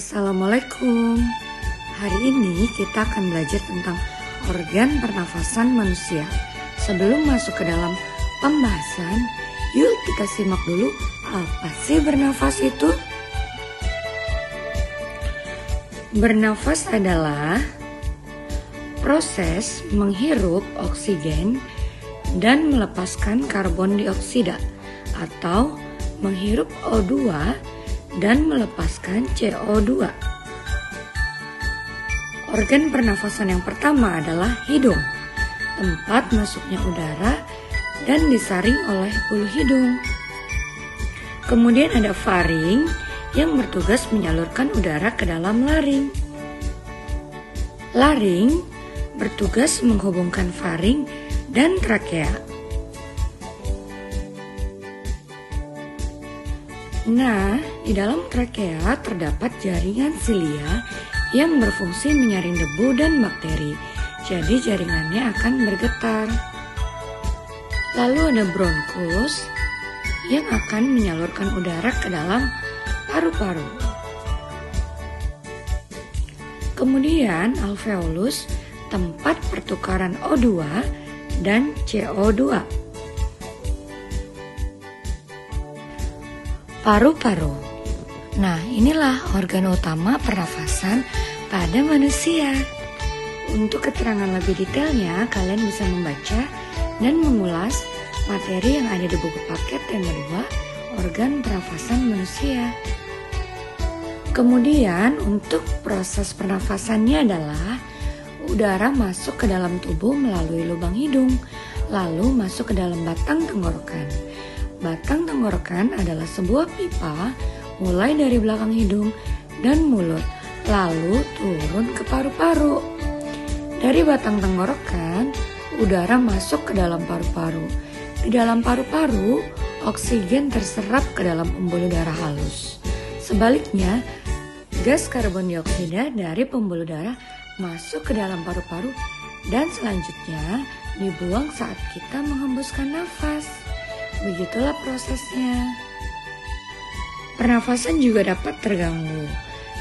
Assalamualaikum. Hari ini kita akan belajar tentang organ pernafasan manusia. Sebelum masuk ke dalam pembahasan, yuk kita simak dulu apa sih bernafas itu. Bernafas adalah proses menghirup oksigen dan melepaskan karbon dioksida atau menghirup O2 dan melepaskan CO2. Organ pernafasan yang pertama adalah hidung, tempat masuknya udara dan disaring oleh bulu hidung. Kemudian ada faring yang bertugas menyalurkan udara ke dalam laring. Laring bertugas menghubungkan faring dan trakea. Nah, di dalam trakea terdapat jaringan silia yang berfungsi menyaring debu dan bakteri. Jadi jaringannya akan bergetar. Lalu ada bronkus yang akan menyalurkan udara ke dalam paru-paru. Kemudian alveolus, tempat pertukaran O2 dan CO2. Paru-paru. Nah, inilah organ utama pernafasan pada manusia. Untuk keterangan lebih detailnya, kalian bisa membaca dan mengulas materi yang ada di buku paket tema 2, organ pernafasan manusia. Kemudian, untuk proses pernafasannya adalah udara masuk ke dalam tubuh melalui lubang hidung, lalu masuk ke dalam batang tenggorokan. Batang tenggorokan adalah sebuah pipa mulai dari belakang hidung dan mulut, lalu turun ke paru-paru. Dari batang tenggorokan, udara masuk ke dalam paru-paru. Di dalam paru-paru, oksigen terserap ke dalam pembuluh darah halus. Sebaliknya, gas karbon dioksida dari pembuluh darah masuk ke dalam paru-paru dan selanjutnya dibuang saat kita menghembuskan nafas. Begitulah prosesnya. Pernafasan juga dapat terganggu.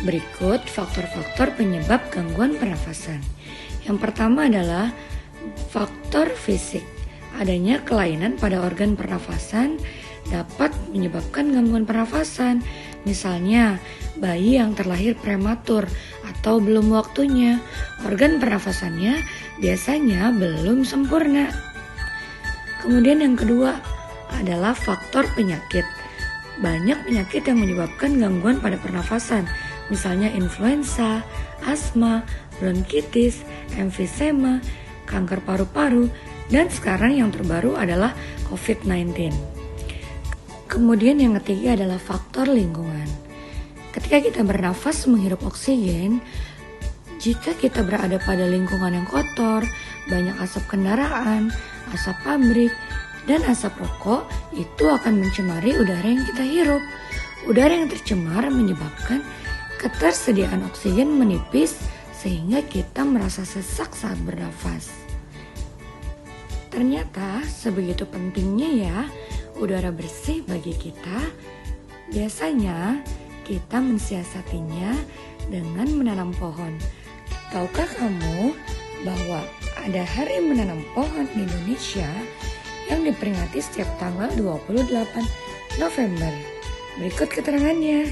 Berikut faktor-faktor penyebab gangguan pernafasan. Yang pertama adalah faktor fisik. Adanya kelainan pada organ pernafasan dapat menyebabkan gangguan pernafasan. Misalnya, bayi yang terlahir prematur atau belum waktunya, organ pernafasannya biasanya belum sempurna. Kemudian yang kedua adalah faktor penyakit. Banyak penyakit yang menyebabkan gangguan pada pernafasan, misalnya influenza, asma, bronkitis, emfisema, kanker paru-paru, dan sekarang yang terbaru adalah COVID-19. Kemudian yang ketiga adalah faktor lingkungan. Ketika kita bernafas menghirup oksigen, jika kita berada pada lingkungan yang kotor, banyak asap kendaraan, asap pabrik, dan asap rokok, itu akan mencemari udara yang kita hirup. Udara yang tercemar menyebabkan ketersediaan oksigen menipis sehingga kita merasa sesak saat bernafas. Ternyata sebegitu pentingnya ya udara bersih bagi kita. Biasanya kita mensiasatinya dengan menanam pohon. Tahukah kamu bahwa ada hari menanam pohon di Indonesia yang diperingati setiap tanggal 28 November. Berikut keterangannya.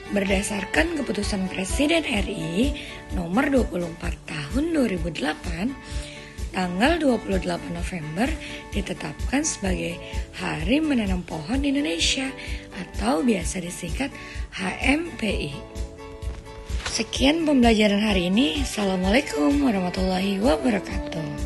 Berdasarkan keputusan Presiden RI nomor 24 tahun 2008, tanggal 28 November ditetapkan sebagai Hari Menanam Pohon di Indonesia atau biasa disingkat HMPI. Sekian pembelajaran hari ini. Assalamualaikum warahmatullahi wabarakatuh.